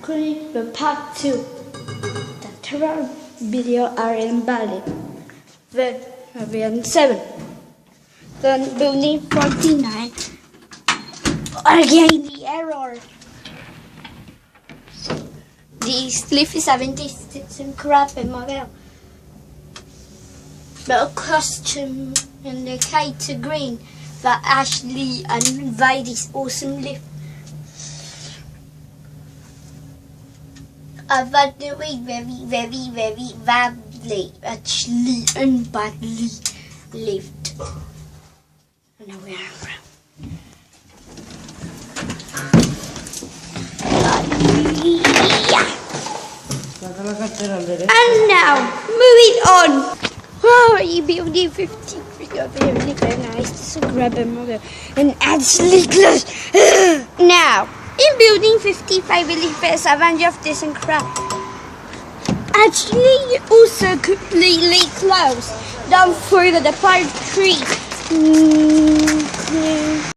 conclude the part 2. The terror video are invalid. Then variant 7. Then building 49. Again the error. The Sleepy 76 and crap in model. The costume and the kite green. But Ashley and Videy's awesome lift. But doing very badly, actually, and badly lived. And now we are around. And now, moving on. Oh, you building 50. Very, very nice. Just grab a mother and actually close. Now, in building 55, really first advantage of this and crap. Actually, also completely close. Don't forget the part 3.